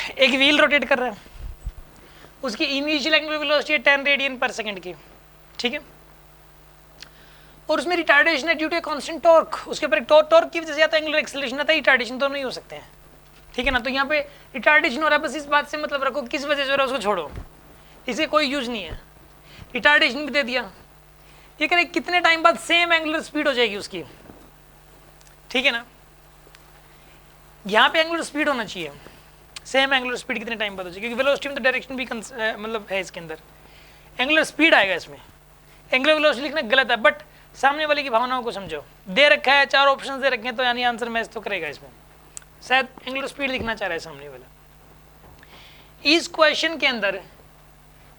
एक wheel rotate कर रहा है, उसकी इनिशियल एंगुलर वेलोसिटी है 10 रेडियन पर सेकंड की, ठीक है, और उसमें रिटार्डेशन है ड्यू टू कांस्टेंट टॉर्क, उसके ऊपर टॉर्क की वजह से आता है एंगुलर एक्सेलरेशन आता है, रिटार्डेशन दोनों ही हो सकते हैं, ठीक है ना। तो यहाँ पे रिटार्डेशन हो रहा है, बस इस बात से मतलब रखो किस वजह से हो रहा है उसको छोड़ो, इसे कोई यूज नहीं है। रिटार्डेशन भी दे दिया, ये करें कितने टाइम बाद सेम एंगुलर स्पीड हो जाएगी उसकी, ठीक है ना। यहाँ पे एंगुलर स्पीड होना चाहिए, सेम एंगुलर स्पीड कितने टाइम बाद हो जाएगी, क्योंकि वेलोसिटी में तो डायरेक्शन भी मतलब है इसके अंदर, एंगुलर स्पीड आएगा इसमें। एंगुलर वेलोसिटी लिखना गलत है, बट सामने वाले की भावनाओं को समझो, दे रखा है 4 ऑप्शन दे रखे हैं, तो यानी आंसर मैच तो करेगा इसमें, शायद एंगुलर स्पीड लिखना चाह रहा है सामने वाला। इस क्वेश्चन के अंदर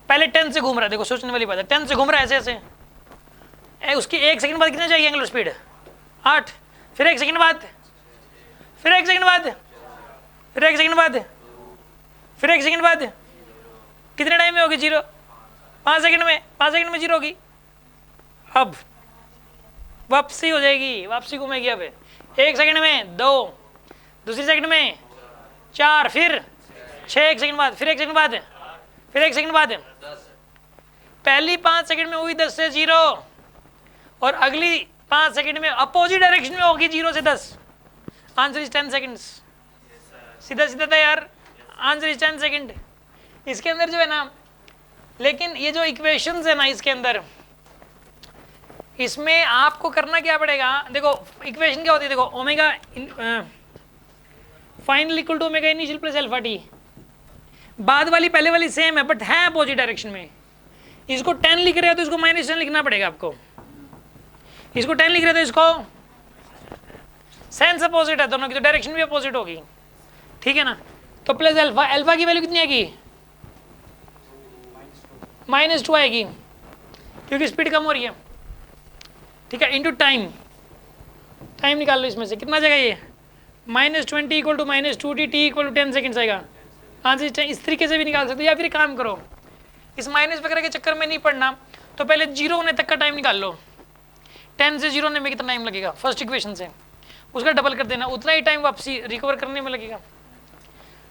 पहले 10 से घूम रहा है, देखो सोचने वाली बात है, 10 से घूम रहा है ऐसे ऐसे, उसकी 1 सेकंड बाद कितना चाहिए एंगुलर स्पीड 8, फिर 1 सेकंड बाद, फिर 1 सेकंड बाद, फिर 1 सेकंड बाद, फिर 1 सेकंड बाद, कितने टाइम में होगी 0, 5 सेकंड में, 5 सेकंड में 0 होगी। अब वापसी हो जाएगी, वापसी घूमेगी, अब 1 सेकंड में 2, दूसरी सेकंड में 4, फिर 6, 1 सेकंड बाद, फिर 1 सेकंड बाद, फिर 1 सेकंड बाद, पहली 5 सेकंड में हुई 10 से 0, और अगली 5 सेकंड में अपोजिट डायरेक्शन में होगी 0 से 10, आंसर इज 10 सेकंड्स। सीधा सीधा था यार, आंसर इज 10 सेकंड। इसके अंदर जो है ना, लेकिन ये जो इक्वेशंस है ना इसके अंदर, इसमें आपको करना क्या पड़ेगा, देखो इक्वेशन क्या होती है, देखो omega final equal to omega initial plus alpha t, बाद वाली पहले वाली सेम है बट है अपोजिट डायरेक्शन में। इसको 10 लिख रहे हो तो इसको -10 लिखना पड़ेगा आपको, इसको 10 लिख रहे हो तो इसको सेंस अपोजिट है, दोनों की तो डायरेक्शन भी अपोजिट होगी, ठीक है ना। तो प्लस अल्फा, अल्फा की वैल्यू कितनी आएगी, -2 आएगी, क्योंकि स्पीड कम हो रही है, ठीक है, इनटू टाइम, टाइम निकाल लो इसमें से कितना जाएगा ये, -20 equal to -2t, t equal to 10 seconds आएगा आंसर। इस तरीके से भी निकाल सकते हो, या फिर काम करो, इस माइनस वगैरह के चक्कर में नहीं पड़ना, तो पहले 0 होने तक का टाइम निकाल लो, 10 से 0 होने में कितना टाइम लगेगा फर्स्ट इक्वेशन से, उसका डबल कर देना, उतना ही टाइम वापसी रिकवर करने में लगेगा।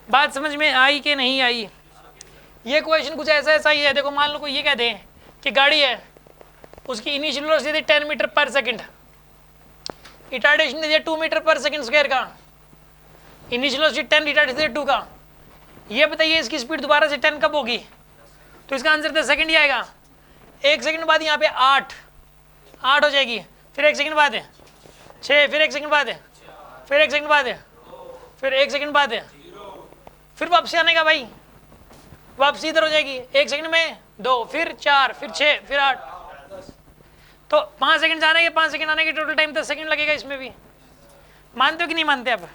बात समझ में आई कि नहीं आई। ये क्वेश्चन कुछ ऐसा ऐसा ही है, देखो मान लो कोई ये कह दे कि गाड़ी है, उसकी इनिशियल वेलोसिटी 10 मीटर पर सेकंड, रिटार्डेशन दे दिया 2 मीटर पर सेकंड स्क्वायर का, इनिशियल वेलोसिटी 10, रिटार्डेशन 2 का, ये बताइए इसकी स्पीड दोबारा से 10 कब होगी, तो इसका आंसर 10 सेकंड ही आएगा। 1 सेकंड बाद यहाँ पे 8 हो जाएगी, फिर 1 सेकंड बाद 6, फिर 1 सेकंड बाद, फिर 1 सेकंड बाद, फिर 1 सेकंड बाद, फिर वापसी आने का भाई, वापसी इधर हो जाएगी 1 सेकंड में 2, फिर 4, फिर 6, फिर 8, तो 5 सेकंड जाने के 5 सेकंड आने के टोटल टाइम 10 सेकंड लगेगा। इसमें भी मानते हो कि नहीं मानते आप?